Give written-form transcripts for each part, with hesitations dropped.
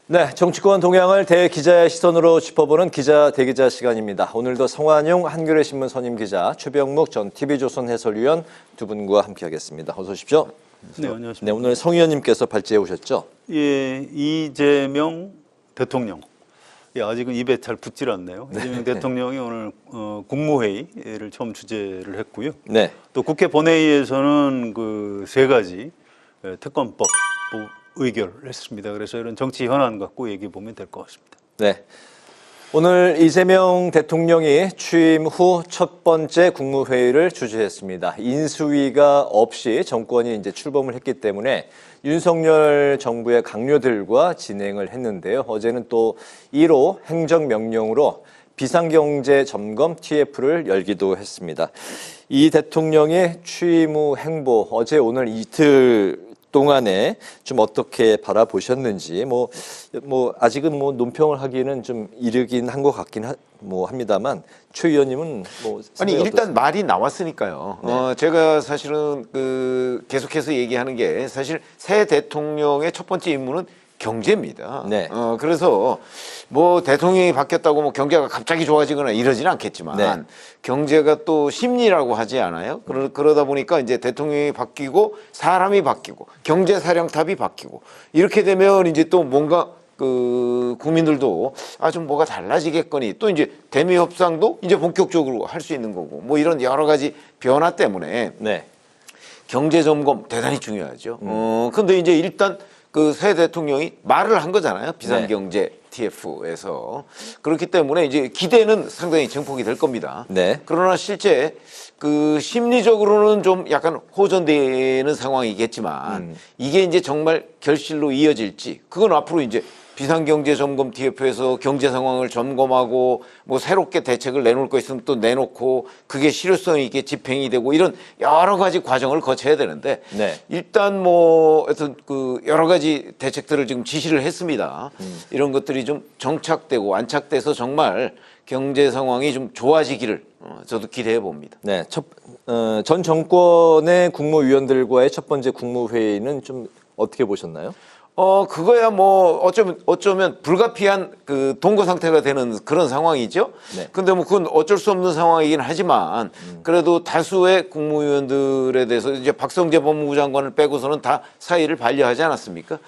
네, 정치권 동향을 대기자의 시선으로 짚어보는 기자 대기자 시간입니다. 오늘도 성완용 한겨레 신문 선임 기자, 최병묵 전 TV조선 해설위원 두 분과 함께하겠습니다. 어서 오십시오. 네, 안녕하십니까. 네, 오늘 성 의원님께서 발제해 오셨죠? 예, 이재명 대통령. 예, 아직은 입에 잘 붙질 않네요. 이재명 대통령이 오늘 국무회의를 처음 주재를 했고요. 네. 또 국회 본회의에서는 그 세 가지 특검법 의결을 했습니다. 그래서 이런 정치 현안 갖고 얘기해 보면 될 것 같습니다. 네. 오늘 이재명 대통령이 취임 후 첫 번째 국무회의를 주재했습니다. 인수위가 없이 정권이 이제 출범을 했기 때문에 윤석열 정부의 강요들과 진행을 했는데요. 어제는 또 1호 행정명령으로 비상경제 점검 TF를 열기도 했습니다. 이 대통령의 취임 후 행보, 어제 오늘 이틀 동안에 좀 어떻게 바라보셨는지 아직은 논평을 하기는 좀 이르긴 한 것 같긴 합니다만 최 의원님은 아니 일단 말이 나왔으니까요. 네. 제가 사실은 계속해서 얘기하는 게 사실 새 대통령의 첫 번째 임무는 경제입니다. 네. 그래서 대통령이 바뀌었다고 경제가 갑자기 좋아지거나 이러지는 않겠지만 네. 경제가 또 심리라고 하지 않아요? 그러다 보니까 이제 대통령이 바뀌고 사람이 바뀌고 경제 사령탑이 바뀌고 이렇게 되면 이제 또 뭔가 국민들도 좀 뭐가 달라지겠거니 또 이제 대미 협상도 이제 본격적으로 할 수 있는 거고 이런 여러 가지 변화 때문에 네. 경제 점검 대단히 중요하죠. 근데 이제 일단 새 대통령이 말을 한 거잖아요. 비상경제 TF에서. 그렇기 때문에 이제 기대는 상당히 증폭이 될 겁니다. 네. 그러나 실제 심리적으로는 좀 약간 호전되는 상황이겠지만 이게 이제 정말 결실로 이어질지 그건 앞으로 이제 비상경제점검 TF에서 경제 상황을 점검하고 새롭게 대책을 내놓을 거 있으면 또 내놓고 그게 실효성 있게 집행이 되고 이런 여러 가지 과정을 거쳐야 되는데 네. 일단 하여튼 여러 가지 대책들을 지금 지시를 했습니다. 이런 것들이 좀 정착되고 안착돼서 정말 경제 상황이 좀 좋아지기를 저도 기대해 봅니다. 네. 전 정권의 국무위원들과의 첫 번째 국무회의는 좀 어떻게 보셨나요? 그거야 어쩌면 불가피한 동거 상태가 되는 그런 상황이죠. 네. 근데 그건 어쩔 수 없는 상황이긴 하지만 그래도 다수의 국무위원들에 대해서 이제 박성재 법무부 장관을 빼고서는 다 사의를 반려하지 않았습니까?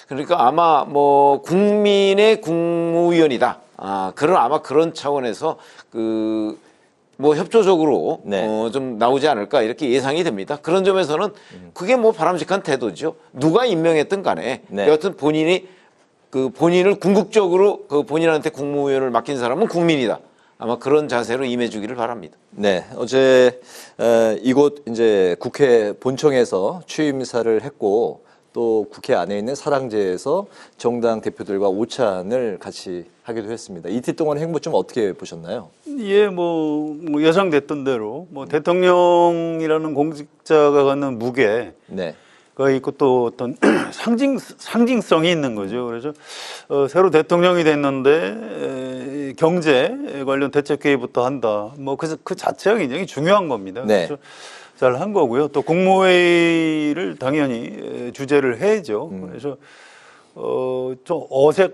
그러니까 아마 국민의 국무위원이다. 아마 그런 차원에서 협조적으로 네. 좀 나오지 않을까 이렇게 예상이 됩니다. 그런 점에서는 그게 바람직한 태도죠. 누가 임명했든 간에 네. 여하튼 본인이 본인을 궁극적으로 본인한테 국무위원을 맡긴 사람은 국민이다. 아마 그런 자세로 임해주기를 바랍니다. 네, 어제 이곳 이제 국회 본청에서 취임사를 했고 또 국회 안에 있는 사랑제에서 정당 대표들과 오찬을 같이 하기도 했습니다. 이틀 동안 행보 좀 어떻게 보셨나요? 예, 예상됐던 대로 대통령이라는 공직자가 갖는 무게 네. 가 있고 또 어떤 상징성이 있는 거죠. 그래서 새로 대통령이 됐는데 경제 관련 대책회의부터 한다. 그 자체가 굉장히 중요한 겁니다. 네. 그래서 잘 한 거고요. 또 국무회의를 당연히 주재를 해야죠. 그래서 좀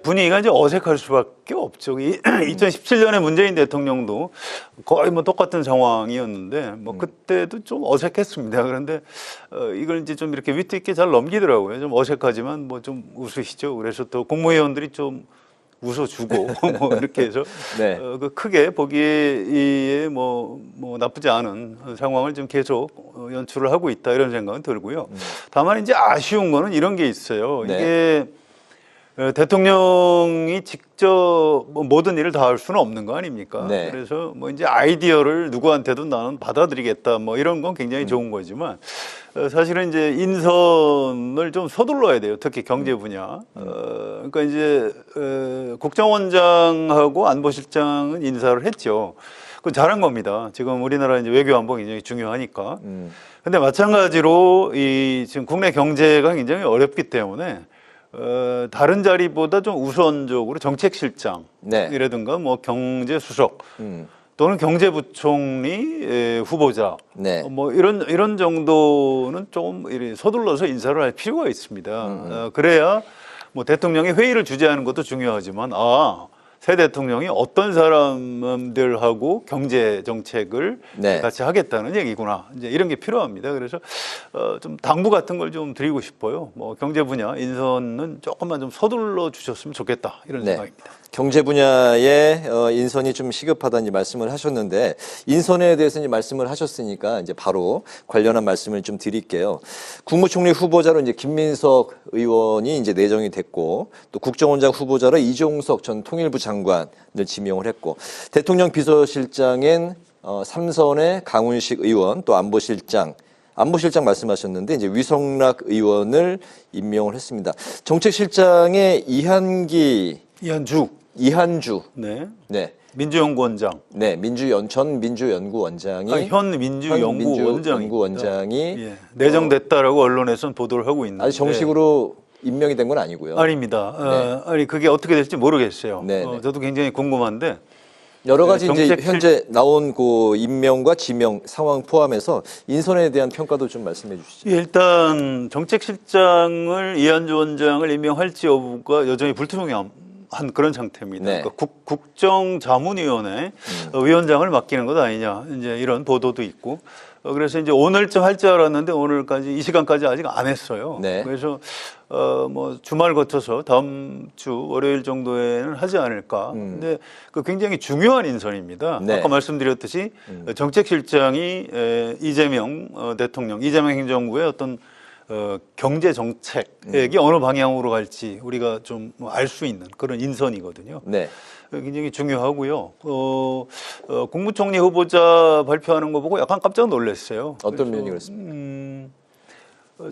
분위기가 이제 어색할 수밖에 없죠. 2017년에 문재인 대통령도 거의 똑같은 상황이었는데 그때도 좀 어색했습니다. 그런데 이걸 이제 좀 이렇게 위트 있게 잘 넘기더라고요. 좀 어색하지만 좀 웃으시죠. 그래서 또 국무위원들이 좀 웃어주고 이렇게 해서 네. 크게 보기에 나쁘지 않은 상황을 좀 계속 연출을 하고 있다 이런 생각은 들고요. 다만 이제 아쉬운 거는 이런 게 있어요. 네. 이게 대통령이 직접 모든 일을 다 할 수는 없는 거 아닙니까? 네. 그래서 이제 아이디어를 누구한테도 나는 받아들이겠다 이런 건 굉장히 좋은 거지만 사실은 이제 인선을 좀 서둘러야 돼요. 특히 경제 분야. 그러니까 이제 국정원장하고 안보실장은 인사를 했죠. 그건 잘한 겁니다. 지금 우리나라 이제 외교 안보가 굉장히 중요하니까. 근데 마찬가지로 지금 국내 경제가 굉장히 어렵기 때문에 다른 자리보다 좀 우선적으로 정책실장이라든가 경제수석 또는 경제부총리 후보자 네. 이런 정도는 좀 서둘러서 인사를 할 필요가 있습니다. 그래야 뭐 대통령이 회의를 주재하는 것도 중요하지만 새 대통령이 어떤 사람들하고 경제 정책을 네. 같이 하겠다는 얘기구나. 이제 이런 게 필요합니다. 그래서 좀 당부 같은 걸 좀 드리고 싶어요. 뭐 경제 분야 인선은 조금만 좀 서둘러 주셨으면 좋겠다. 이런 네. 생각입니다. 경제 분야의 인선이 좀 시급하다는 말씀을 하셨는데 인선에 대해서 이제 말씀을 하셨으니까 이제 바로 관련한 말씀을 좀 드릴게요. 국무총리 후보자로 이제 김민석 의원이 이제 내정이 됐고 또 국정원장 후보자로 이종석 전 통일부 장관을 지명을 했고 대통령 비서실장엔 삼선의 강훈식 의원 또 안보실장 말씀하셨는데 이제 위성락 의원을 임명을 했습니다. 정책실장에 이한주 네. 네. 민주연구원장. 네, 전 민주연구원장이 현 민주연구원장이 예, 내정됐다라고 언론에서는 보도를 하고 있는데 아직 정식으로 임명이 된 건 아니고요. 아닙니다. 아니 그게 어떻게 될지 모르겠어요. 네, 네. 저도 굉장히 궁금한데 여러 가지 이제 정책 현재 나온 그 임명과 지명 상황 포함해서 인선에 대한 평가도 좀 말씀해 주시죠. 일단 정책실장을 이한주 원장을 임명할지 여부가 여전히 불투명한 그런 상태입니다. 네. 그러니까 국정자문위원회 위원장을 맡기는 것 아니냐 이제 이런 보도도 있고 그래서 이제 오늘쯤 할 줄 알았는데 오늘까지 이 시간까지 아직 안 했어요. 네. 그래서 뭐 주말 거쳐서 다음 주 월요일 정도에는 하지 않을까. 근데 그 굉장히 중요한 인선입니다. 네. 아까 말씀드렸듯이 정책실장이 이재명 대통령, 이재명 행정부의 어떤 경제 정책이 어느 방향으로 갈지 우리가 좀 알 수 있는 그런 인선이거든요. 네. 굉장히 중요하고요. 국무총리 후보자 발표하는 거 보고 약간 깜짝 놀랐어요. 어떤 면이 그렇습니까?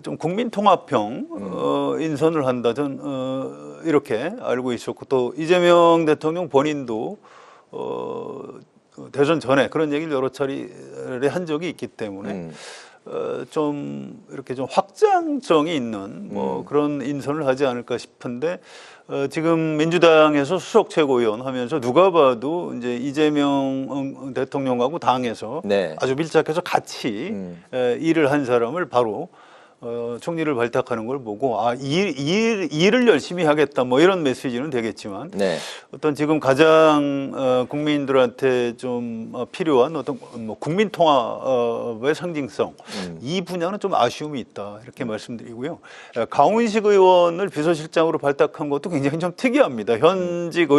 좀 국민통합형 인선을 한다. 전 이렇게 알고 있었고 또 이재명 대통령 본인도 대선 전에 그런 얘기를 여러 차례 한 적이 있기 때문에 좀 이렇게 좀 확장성이 있는 뭐 그런 인선을 하지 않을까 싶은데 지금 민주당에서 수석 최고위원 하면서 누가 봐도 이제 이재명 대통령하고 당에서 네. 아주 밀착해서 같이 일을 한 사람을 바로 총리를 발탁하는 걸 보고 일을 열심히 하겠다 뭐 이런 메시지는 되겠지만 네. 어떤 지금 가장 국민들한테 좀 필요한 어떤 뭐 국민 통합의 상징성 이 분야는 좀 아쉬움이 있다 이렇게 말씀드리고요. 강훈식 의원을 비서실장으로 발탁한 것도 굉장히 좀 특이합니다. 현직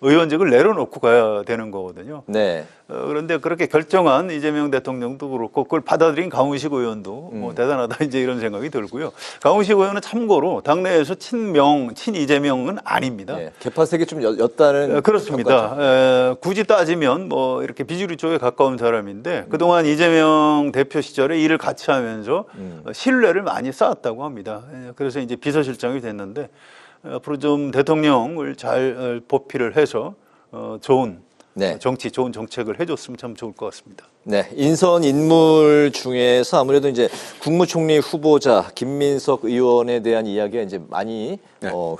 의원직을 내려놓고 가야 되는 거거든요. 네. 그런데 그렇게 결정한 이재명 대통령도 그렇고 그걸 받아들인 강훈식 의원도 뭐 대단하다 이제 이런 생각이 들고요. 강훈식 의원은 참고로 당내에서 친 이재명은 아닙니다. 네. 개파색이 좀 였다는 그렇습니다. 굳이 따지면 뭐 이렇게 비주류 쪽에 가까운 사람인데 그동안 이재명 대표 시절에 일을 같이 하면서 신뢰를 많이 쌓았다고 합니다. 그래서 이제 비서실장이 됐는데 앞으로 좀 대통령을 잘 보필을 해서 좋은 네. 좋은 정책을 해줬으면 참 좋을 것 같습니다. 네, 인선 인물 중에서 아무래도 이제 국무총리 후보자 김민석 의원에 대한 이야기가 이제 많이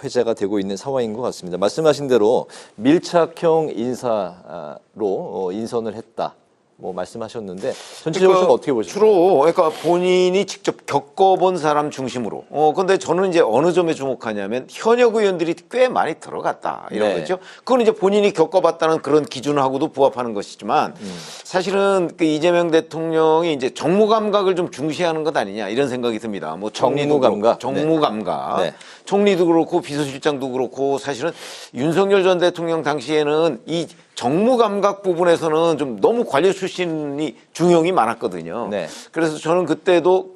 회자가 되고 있는 상황인 것 같습니다. 말씀하신 대로 밀착형 인사로 인선을 했다. 뭐 말씀하셨는데 전체적으로 좀 어떻게 보십니까? 주로 그러니까 본인이 직접 겪어본 사람 중심으로. 근데 저는 이제 어느 점에 주목하냐면 현역 의원들이 꽤 많이 들어갔다 이런 네. 거죠. 그건 이제 본인이 겪어봤다는 그런 기준하고도 부합하는 것이지만 사실은 그 이재명 대통령이 이제 정무 감각을 좀 중시하는 것 아니냐 이런 생각이 듭니다. 뭐 정무 감각? 정무 감각. 네. 총리도 그렇고 비서실장도 그렇고 사실은 윤석열 전 대통령 당시에는 이 정무 감각 부분에서는 좀 너무 관료 출신이 중용이 많았거든요. 네. 그래서 저는 그때도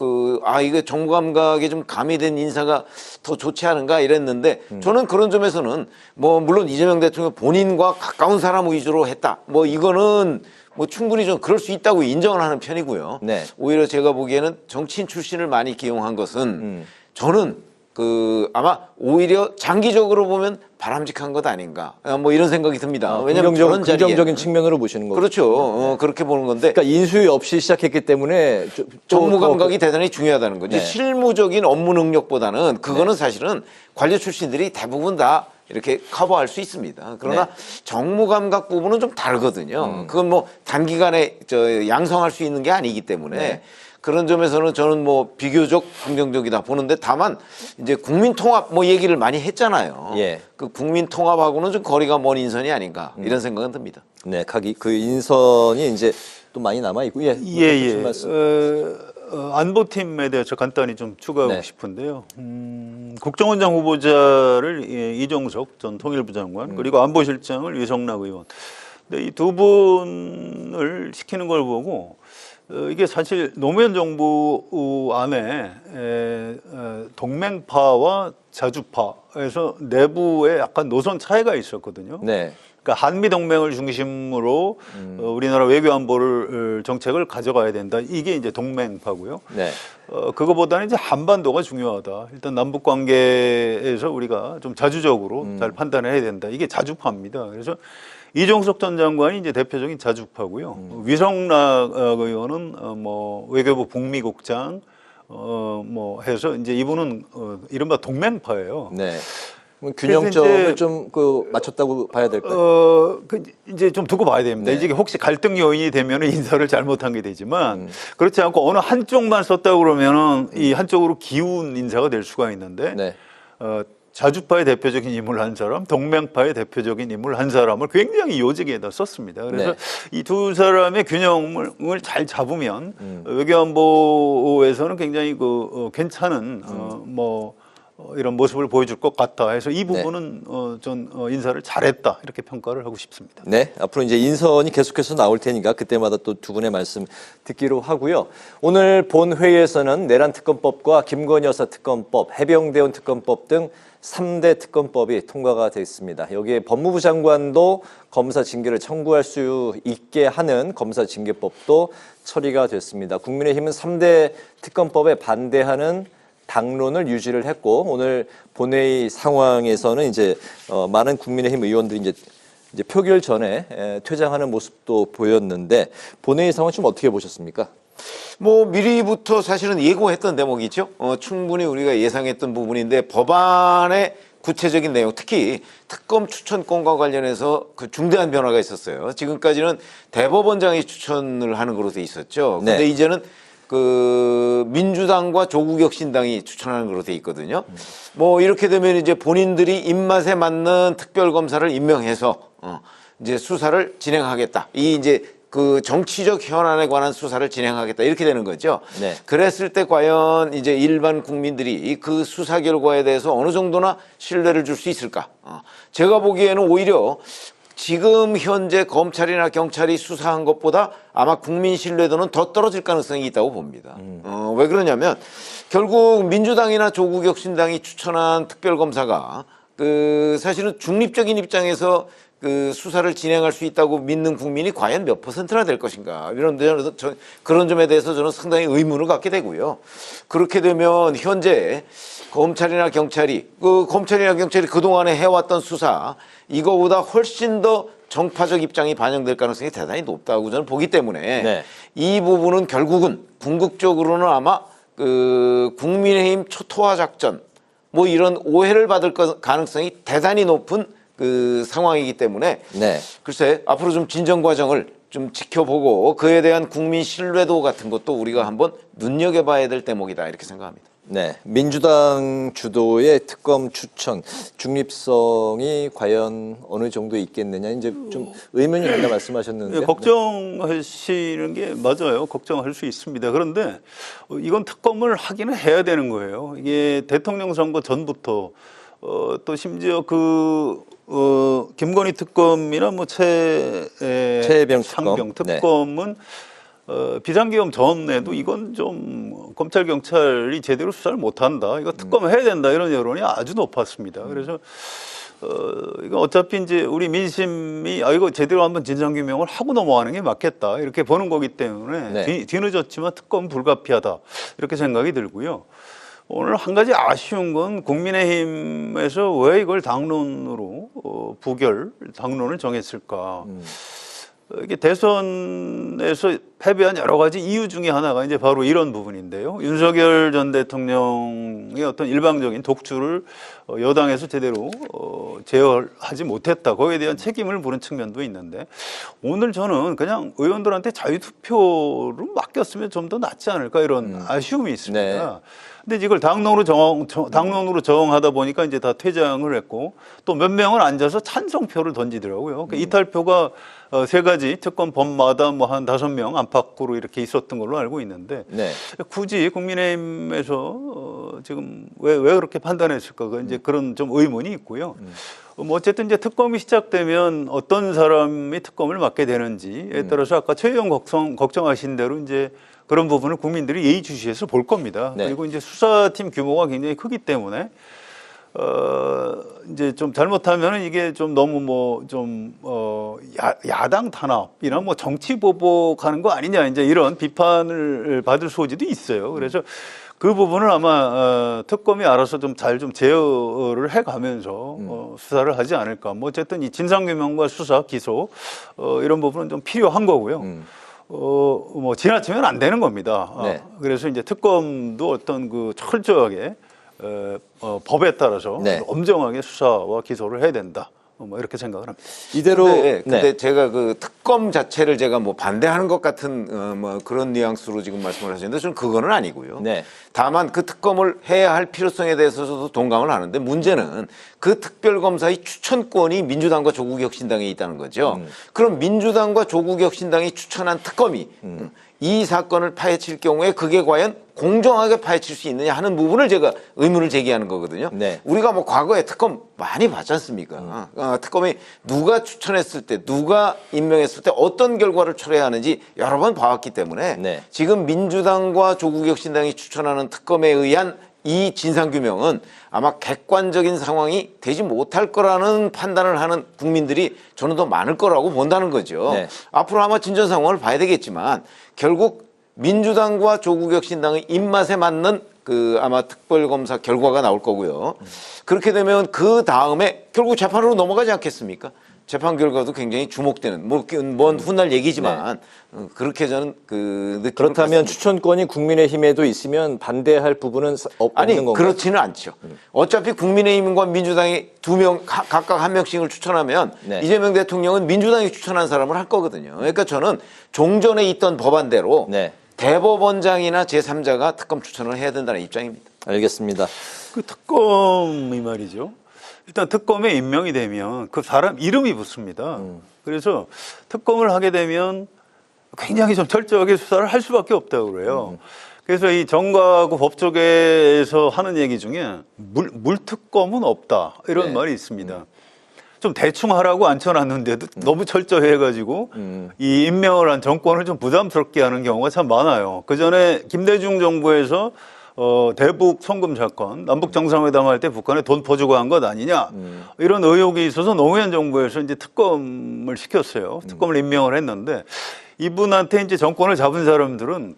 이거 정무 감각에 좀 가미된 인사가 더 좋지 않은가 이랬는데 저는 그런 점에서는 뭐 물론 이재명 대통령 본인과 가까운 사람 위주로 했다. 뭐 이거는 뭐 충분히 좀 그럴 수 있다고 인정을 하는 편이고요. 네. 오히려 제가 보기에는 정치인 출신을 많이 기용한 것은 저는 아마 오히려 장기적으로 보면 바람직한 것 아닌가 뭐 이런 생각이 듭니다. 왜냐하면 긍정적인 측면으로 보시는 거죠. 그렇죠. 그렇게 보는 건데 그러니까 인수위 없이 시작했기 때문에 정무 감각이 대단히 중요하다는 거죠. 네. 실무적인 업무 능력보다는 그거는 사실은 관료 출신들이 대부분 다 이렇게 커버할 수 있습니다. 그러나 정무 감각 부분은 좀 다르거든요. 그건 뭐 단기간에 양성할 수 있는 게 아니기 때문에 그런 점에서는 저는 뭐 비교적 긍정적이다 보는데 다만 이제 국민 통합 뭐 얘기를 많이 했잖아요. 예. 그 국민 통합하고는 좀 거리가 먼 인선이 아닌가 이런 생각은 듭니다. 네, 그 인선이 이제 또 많이 남아 있고, 예, 예. 말씀. 안보팀에 대해서 간단히 좀 추가하고 네. 싶은데요. 국정원장 후보자를 이종석 전 통일부 장관 그리고 안보실장을 유성락 의원. 근데 이 두 분을 시키는 걸 보고 이게 사실 노무현 정부 안에 동맹파와 자주파에서 내부에 약간 노선 차이가 있었거든요. 네. 그러니까 한미 동맹을 중심으로 우리나라 외교 안보를 정책을 가져가야 된다. 이게 이제 동맹파고요. 네. 그거보다는 이제 한반도가 중요하다. 일단 남북 관계에서 우리가 좀 자주적으로 잘 판단을 해야 된다. 이게 자주파입니다. 그래서 이종석 전 장관이 이제 대표적인 자주파고요. 위성락 의원은 뭐 외교부 북미국장 뭐 해서 이제 이분은 이른바 동맹파예요. 네. 균형점을 이제 좀 맞췄다고 봐야 될까요? 이제 좀 두고 봐야 됩니다. 네. 이게 혹시 갈등 요인이 되면 인사를 잘못한 게 되지만 그렇지 않고 어느 한쪽만 썼다 그러면은 이 한쪽으로 기운 인사가 될 수가 있는데 네. 자주파의 대표적인 인물 한 사람, 동맹파의 대표적인 인물 한 사람을 굉장히 요직에다 썼습니다. 그래서 네. 이 두 사람의 균형을 잘 잡으면 외교안보에서는 굉장히 괜찮은 이런 모습을 보여줄 것 같다 해서 이 부분은 전 인사를 잘했다 이렇게 평가를 하고 싶습니다. 네, 앞으로 이제 인선이 계속해서 나올 테니까 그때마다 또 두 분의 말씀 듣기로 하고요. 오늘 본 회의에서는 내란 특검법과 김건희 여사 특검법, 해병대원 특검법 등 3대 특검법이 통과가 됐습니다. 여기에 법무부 장관도 검사 징계를 청구할 수 있게 하는 검사 징계법도 처리가 됐습니다. 국민의힘은 3대 특검법에 반대하는 당론을 유지를 했고 오늘 본회의 상황에서는 이제 많은 국민의힘 의원들이 이제 표결 전에 퇴장하는 모습도 보였는데 본회의 상황 좀 어떻게 보셨습니까? 뭐 미리부터 사실은 예고했던 대목이죠. 충분히 우리가 예상했던 부분인데 법안의 구체적인 내용, 특히 특검 추천권과 관련해서 그 중대한 변화가 있었어요. 지금까지는 대법원장이 추천을 하는 걸로 돼 있었죠. 근데 네. 이제는 그 민주당과 조국혁신당이 추천하는 걸로 돼 있거든요. 뭐 이렇게 되면 이제 본인들이 입맛에 맞는 특별검사를 임명해서 이제 수사를 진행하겠다. 이 이제 그 정치적 현안에 관한 수사를 진행하겠다 이렇게 되는 거죠. 네. 그랬을 때 과연 이제 일반 국민들이 그 수사 결과에 대해서 어느 정도나 신뢰를 줄 수 있을까? 제가 보기에는 오히려 지금 현재 검찰이나 경찰이 수사한 것보다 아마 국민 신뢰도는 더 떨어질 가능성이 있다고 봅니다. 왜 그러냐면 결국 민주당이나 조국혁신당이 추천한 특별검사가 그 사실은 중립적인 입장에서 그 수사를 진행할 수 있다고 믿는 국민이 과연 몇 %나 될 것인가 이런 그런 점에 대해서 저는 상당히 의문을 갖게 되고요. 그렇게 되면 현재 검찰이나 경찰이 그동안에 해왔던 수사 이거보다 훨씬 더 정파적 입장이 반영될 가능성이 대단히 높다고 저는 보기 때문에 네. 이 부분은 결국은 궁극적으로는 아마 그 국민의힘 초토화 작전 뭐 이런 오해를 받을 가능성이 대단히 높은 그 상황이기 때문에 네. 글쎄 앞으로 좀 진정 과정을 좀 지켜보고 그에 대한 국민 신뢰도 같은 것도 우리가 한번 눈여겨봐야 될 대목이다 이렇게 생각합니다. 네, 민주당 주도의 특검 추천 중립성이 과연 어느 정도 있겠느냐 이제 좀 의문이 간다 말씀하셨는데 걱정하시는 게 맞아요. 걱정할 수 있습니다. 그런데 이건 특검을 하기는 해야 되는 거예요. 이게 대통령 선거 전부터 또 심지어 김건희 특검이나 뭐 최혜병 상병 특검. 특검은 비상계엄 전에도 이건 좀 검찰 경찰이 제대로 수사를 못한다. 이거 특검을 해야 된다 이런 여론이 아주 높았습니다. 그래서 이거 어차피 이제 우리 민심이 이거 제대로 한번 진상규명을 하고 넘어가는 게 맞겠다 이렇게 보는 거기 때문에 네. 뒤늦었지만 특검 불가피하다 이렇게 생각이 들고요. 오늘 한 가지 아쉬운 건 국민의힘에서 왜 이걸 당론으로 당론을 정했을까? 이게 대선에서 패배한 여러 가지 이유 중에 하나가 이제 바로 이런 부분인데요. 윤석열 전 대통령의 어떤 일방적인 독주를 여당에서 제대로 제어하지 못했다. 거기에 대한 책임을 물은 측면도 있는데 오늘 저는 그냥 의원들한테 자유투표를 맡겼으면 좀 더 낫지 않을까 이런 아쉬움이 있습니다. 네. 근데 이걸 당론으로 정하다 보니까 이제 다 퇴장을 했고 또 몇 명은 앉아서 찬성표를 던지더라고요. 그러니까 이탈표가 세 가지 특검 법마다 뭐 한 5명 안팎으로 이렇게 있었던 걸로 알고 있는데 네. 굳이 국민의힘에서 지금 왜 그렇게 판단했을까? 이제 그런 좀 의문이 있고요. 뭐 어쨌든 이제 특검이 시작되면 어떤 사람이 특검을 맡게 되는지에 따라서 아까 최 의원 걱정하신 대로 이제 그런 부분을 국민들이 예의주시해서 볼 겁니다. 네. 그리고 이제 수사팀 규모가 굉장히 크기 때문에 이제 좀 잘못하면은 이게 좀 너무 야당 탄압이나 뭐 정치 보복하는 거 아니냐 이제 이런 비판을 받을 소지도 있어요. 그래서 그 부분을 아마 특검이 알아서 좀 잘 좀 제어를 해가면서 수사를 하지 않을까. 뭐 어쨌든 이 진상규명과 수사, 기소 이런 부분은 좀 필요한 거고요. 뭐 지나치면 안 되는 겁니다. 네. 그래서 이제 특검도 어떤 그 철저하게 법에 따라서 네. 엄정하게 수사와 기소를 해야 된다. 뭐 이렇게 생각을 합니다. 이대로 근데 제가 그 특검 자체를 제가 뭐 반대하는 것 같은 뭐 그런 뉘앙스로 지금 말씀을 하시는데 저는 그거는 아니고요. 네. 다만 그 특검을 해야 할 필요성에 대해서도 동감을 하는데 문제는 그 특별검사의 추천권이 민주당과 조국혁신당에 있다는 거죠. 그럼 민주당과 조국혁신당이 추천한 특검이 이 사건을 파헤칠 경우에 그게 과연 공정하게 파헤칠 수 있느냐 하는 부분을 제가 의문을 제기하는 거거든요. 네. 우리가 뭐 과거에 특검 많이 봤지 않습니까? 특검이 누가 추천했을 때, 누가 임명했을 때 어떤 결과를 초래해야 하는지 여러 번 봐왔기 때문에 네. 지금 민주당과 조국혁신당이 추천하는 특검에 의한 이 진상규명은 아마 객관적인 상황이 되지 못할 거라는 판단을 하는 국민들이 저는 더 많을 거라고 본다는 거죠. 네. 앞으로 아마 진전 상황을 봐야 되겠지만 결국 민주당과 조국혁신당의 입맛에 맞는 그 아마 특별검사 결과가 나올 거고요. 그렇게 되면 그 다음에 결국 재판으로 넘어가지 않겠습니까? 재판 결과도 굉장히 주목되는 먼 훗날 얘기지만 그렇게 저는 그 느낌을 그렇다면 갖습니다. 추천권이 국민의힘에도 있으면 반대할 부분은 아니 없는 건가요? 그렇지는 않죠. 어차피 국민의힘과 민주당이 두 명 각각 한 명씩을 추천하면 네. 이재명 대통령은 민주당이 추천한 사람을 할 거거든요. 그러니까 저는 종전에 있던 법안대로 네. 대법원장이나 제3자가 특검 추천을 해야 된다는 입장입니다. 알겠습니다. 그 특검이 말이죠. 일단 특검에 임명이 되면 그 사람 이름이 붙습니다. 그래서 특검을 하게 되면 굉장히 좀 철저하게 수사를 할 수밖에 없다고 그래요. 그래서 이 정가하고 법조계에서 하는 얘기 중에 물특검은 없다 이런 네. 말이 있습니다. 좀 대충 하라고 앉혀놨는데도 너무 철저해가지고 이 임명을 한 정권을 좀 부담스럽게 하는 경우가 참 많아요. 그 전에 김대중 정부에서 대북 송금 사건, 남북 정상회담 할 때 북한에 돈 퍼주고 한 것 아니냐 이런 의혹이 있어서 노무현 정부에서 이제 특검을 시켰어요. 특검을 임명을 했는데 이분한테 이제 정권을 잡은 사람들은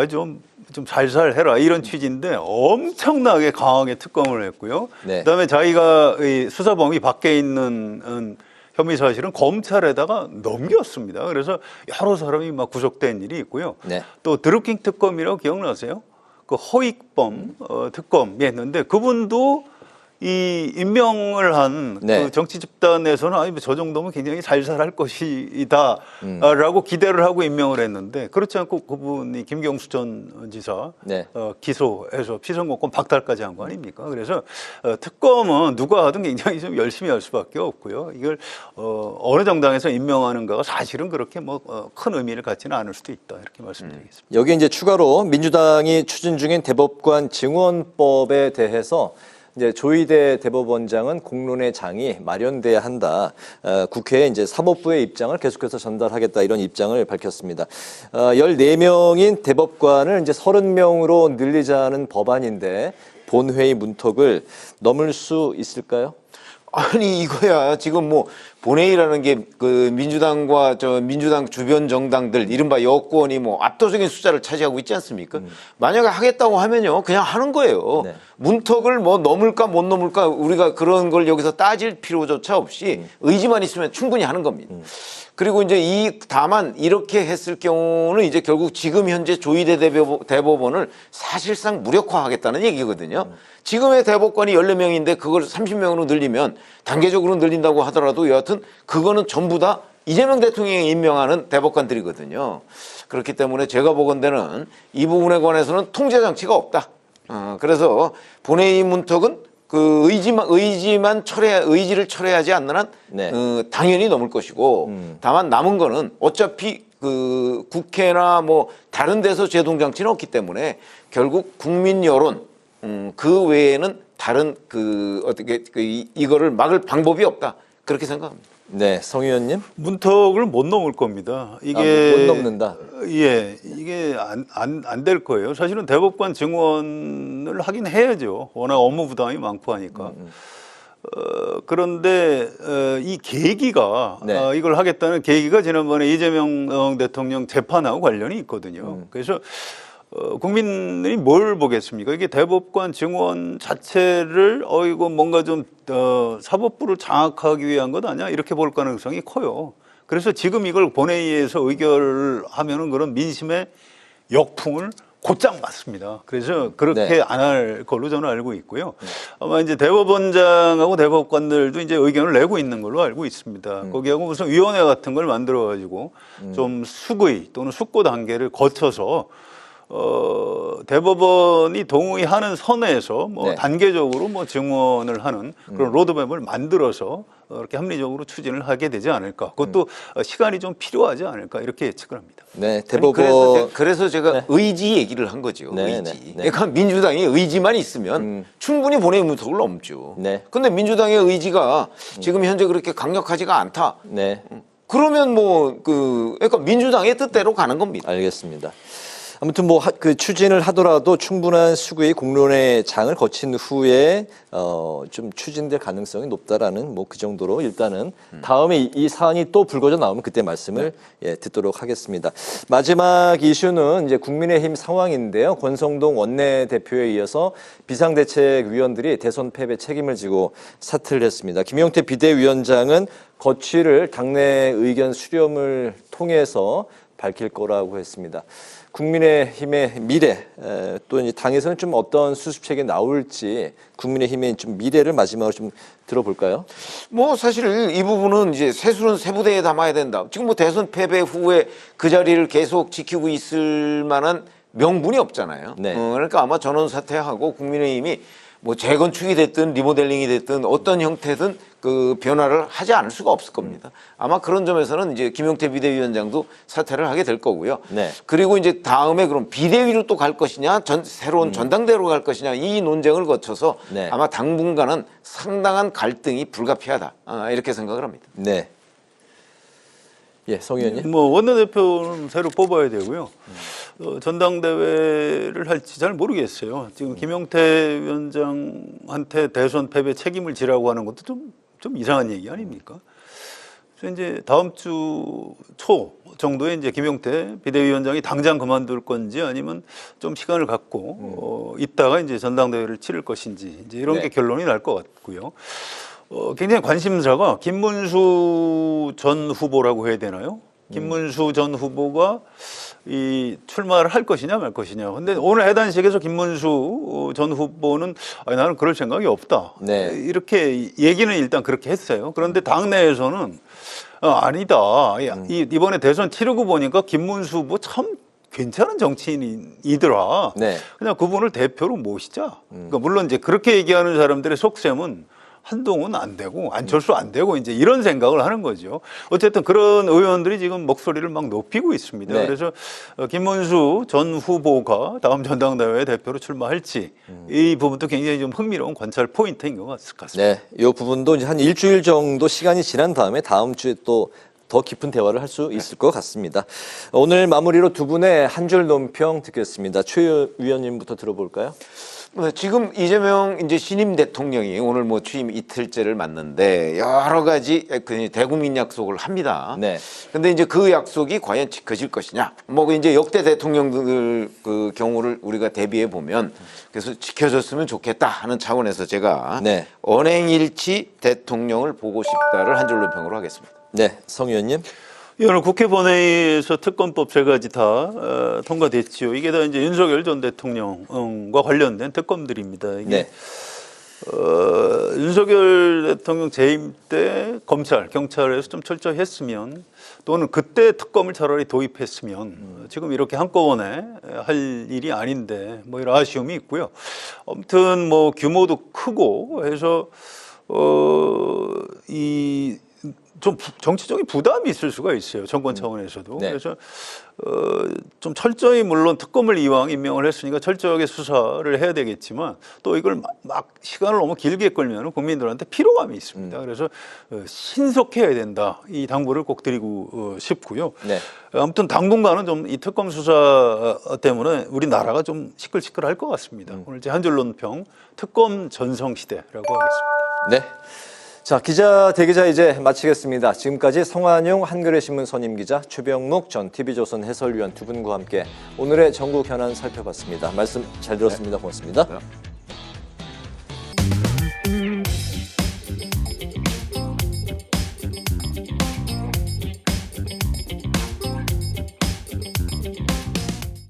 좀 살살 해라 이런 취지인데 엄청나게 강하게 특검을 했고요. 네. 그다음에 자기가 이 수사 범위 밖에 있는 혐의 사실은 검찰에다가 넘겼습니다. 그래서 여러 사람이 막 구속된 일이 있고요. 네. 또 드루킹 특검이라고 기억나세요? 그 허익범 특검이 했는데 그분도 이 임명을 한 네. 그 정치 집단에서는 아니 저 정도면 굉장히 살살할 것이다라고 기대를 하고 임명을 했는데 그렇지 않고 그분이 김경수 전 지사 네. 기소해서 피선거권 박탈까지 한 거 아닙니까? 그래서 특검은 누가 하든 굉장히 좀 열심히 할 수밖에 없고요. 이걸 어느 정당에서 임명하는가가 사실은 그렇게 큰 의미를 갖지는 않을 수도 있다 이렇게 말씀드리겠습니다. 여기 이제 추가로 민주당이 추진 중인 대법관 증언법에 대해서 이제 조희대 대법원장은 공론의 장이 마련돼야 한다. 국회에 이제 사법부의 입장을 계속해서 전달하겠다 이런 입장을 밝혔습니다. 14명인 대법관을 이제 30명으로 늘리자는 법안인데 본회의 문턱을 넘을 수 있을까요? 아니 이거야 지금 뭐 본회의라는 게 그 민주당과 민주당 주변 정당들 이른바 여권이 뭐 압도적인 숫자를 차지하고 있지 않습니까? 만약에 하겠다고 하면요 그냥 하는 거예요. 네. 문턱을 뭐 넘을까 못 넘을까 우리가 그런 걸 여기서 따질 필요조차 없이 의지만 있으면 충분히 하는 겁니다. 그리고 이제 다만 이렇게 했을 경우는 이제 결국 지금 현재 조희대 대법원을 사실상 무력화하겠다는 얘기거든요. 지금의 대법관이 14명인데 그걸 30명으로 늘리면 단계적으로 늘린다고 하더라도 여하튼 그거는 전부 다 이재명 대통령이 임명하는 대법관들이거든요. 그렇기 때문에 제가 보건대는 이 부분에 관해서는 통제 장치가 없다. 그래서 본회의 문턱은 그 의지를 철회하지 않는 한 네. 당연히 넘을 것이고 다만 남은 거는 어차피 그 국회나 뭐 다른 데서 제동 장치는 없기 때문에 결국 국민 여론 그 외에는 다른 그 어떻게 이거를 막을 방법이 없다. 그렇게 생각합니다. 네, 성 의원님. 문턱을 못 넘을 겁니다. 이게 못 넘는다. 예, 이게 안 될 거예요. 사실은 대법관 증언을 하긴 해야죠. 워낙 업무 부담이 많고 하니까. 그런데 이 계기가 네. 이걸 하겠다는 계기가 지난번에 이재명 대통령 재판하고 관련이 있거든요. 그래서 국민들이 뭘 보겠습니까? 이게 대법관 증언 자체를 이거 뭔가 좀 사법부를 장악하기 위한 것 아니야? 이렇게 볼 가능성이 커요. 그래서 지금 이걸 본회의에서 의결하면은 그런 민심의 역풍을 곧장 맞습니다. 그래서 그렇게 네. 안 할 걸로 저는 알고 있고요. 아마 이제 대법원장하고 대법관들도 이제 의견을 내고 있는 걸로 알고 있습니다. 거기하고 무슨 위원회 같은 걸 만들어 가지고 좀 숙의 또는 숙고 단계를 거쳐서 대법원이 동의하는 선에서 뭐 네. 단계적으로 뭐 증언을 하는 그런 로드맵을 만들어서 이렇게 합리적으로 추진을 하게 되지 않을까. 그것도 시간이 좀 필요하지 않을까 이렇게 예측을 합니다. 네, 아니, 대법원. 그래서 제가 네. 의지 얘기를 한 거죠. 네, 의지. 네, 네. 그러니까 민주당이 의지만 있으면 충분히 본회의 문턱을 넘죠. 네. 근데 민주당의 의지가 지금 현재 그렇게 강력하지가 않다. 네, 그러면 그러니까 민주당의 뜻대로 가는 겁니다. 알겠습니다. 아무튼 뭐 그 추진을 하더라도 충분한 수구의 공론의 장을 거친 후에 좀 추진될 가능성이 높다라는 뭐 그 정도로 일단은 다음에 이 사안이 또 불거져 나오면 그때 말씀을 듣도록 하겠습니다. 마지막 이슈는 이제 국민의힘 상황인데요. 권성동 원내대표에 이어서 비상대책위원들이 대선 패배 책임을 지고 사퇴를 했습니다. 김용태 비대위원장은 거취를 당내 의견 수렴을 통해서 밝힐 거라고 했습니다. 국민의힘의 미래, 또 이제 당에서는 좀 어떤 수습책이 나올지 국민의힘의 좀 미래를 마지막으로 좀 들어볼까요? 뭐 사실 이 부분은 이제 세술은 세부대에 담아야 된다. 지금 뭐 대선 패배 후에 그 자리를 계속 지키고 있을 만한 명분이 없잖아요. 네. 그러니까 아마 전원 사퇴하고 국민의힘이 뭐 재건축이 됐든 리모델링이 됐든 어떤 형태든 그 변화를 하지 않을 수가 없을 겁니다. 아마 그런 점에서는 이제 김용태 비대위원장도 사퇴를 하게 될 거고요. 네. 그리고 이제 다음에 그럼 비대위로 또 갈 것이냐, 새로운 전당대로 갈 것이냐 이 논쟁을 거쳐서 네. 아마 당분간은 상당한 갈등이 불가피하다 이렇게 생각을 합니다. 네. 예, 성 의원님. 뭐 원내대표는 새로 뽑아야 되고요. 전당대회를 할지 잘 모르겠어요. 지금 김용태 위원장한테 대선 패배 책임을 지라고 하는 것도 좀 이상한 얘기 아닙니까? 그래서 이제 다음 주 초 정도에 이제 김용태 비대위원장이 당장 그만둘 건지 아니면 좀 시간을 갖고 있다가 이제 전당대회를 치를 것인지 이제 이런 네. 게 결론이 날 것 같고요. 굉장히 관심사가 김문수 전 후보라고 해야 되나요? 김문수 전 후보가 이 출마를 할 것이냐 말 것이냐. 근데 오늘 해단식에서 김문수 전 후보는 나는 그럴 생각이 없다. 네. 이렇게 얘기는 일단 그렇게 했어요. 그런데 당내에서는 아니다. 이번에 대선 치르고 보니까 김문수 후보 참 괜찮은 정치인이더라. 네. 그냥 그분을 대표로 모시자. 그러니까 물론 이제 그렇게 얘기하는 사람들의 속셈은 한동훈 안 되고 안철수 안 되고 이제 이런 생각을 하는 거죠. 어쨌든 그런 의원들이 지금 목소리를 막 높이고 있습니다. 네. 그래서 김문수 전 후보가 다음 전당대회 대표로 출마할지 이 부분도 굉장히 좀 흥미로운 관찰 포인트인 것 같습니다. 네, 이 부분도 이제 한 일주일 정도 시간이 지난 다음에 다음 주에 또 더 깊은 대화를 할 수 있을 것 같습니다. 오늘 마무리로 두 분의 한 줄 논평 듣겠습니다. 최 위원님부터 들어볼까요? 지금 이재명 이제 신임 대통령이 오늘 뭐 취임 이틀째를 맞는데 여러 가지 그 대국민 약속을 합니다. 네. 근데 이제 그 약속이 과연 지켜질 것이냐? 뭐 이제 역대 대통령들 그 경우를 우리가 대비해 보면 그래서 지켜졌으면 좋겠다 하는 차원에서 제가 네. 언행일치 대통령을 보고 싶다를 한 줄 논평으로 하겠습니다. 네, 성 의원님. 오늘 국회 본회의에서 특검법 세 가지 다 통과됐지요. 이게 다 이제 윤석열 전 대통령과 관련된 특검들입니다. 이게 네. 윤석열 대통령 재임 때 검찰, 경찰에서 좀 철저히 했으면 또는 그때 특검을 차라리 도입했으면 지금 이렇게 한꺼번에 할 일이 아닌데 뭐 이런 아쉬움이 있고요. 아무튼 뭐 규모도 크고 해서 이 좀 정치적인 부담이 있을 수가 있어요. 정권 차원에서도. 네. 그래서 좀 철저히 물론 특검을 이왕 임명을 했으니까 철저하게 수사를 해야 되겠지만 또 이걸 막 시간을 너무 길게 끌면 국민들한테 피로감이 있습니다. 그래서 신속해야 된다. 이 당부를 꼭 드리고 싶고요. 네. 아무튼 당분간은 좀 이 특검 수사 때문에 우리나라가 좀 시끌시끌할 것 같습니다. 오늘 이제 한 줄 논평 특검 전성 시대라고 하겠습니다. 네. 자, 기자 대기자 이제 마치겠습니다. 지금까지 성한용 한겨레 신문 선임 기자, 최병묵 전 TV조선 해설위원 두 분과 함께 오늘의 전국 현안 살펴봤습니다. 말씀 잘 들었습니다. 고맙습니다.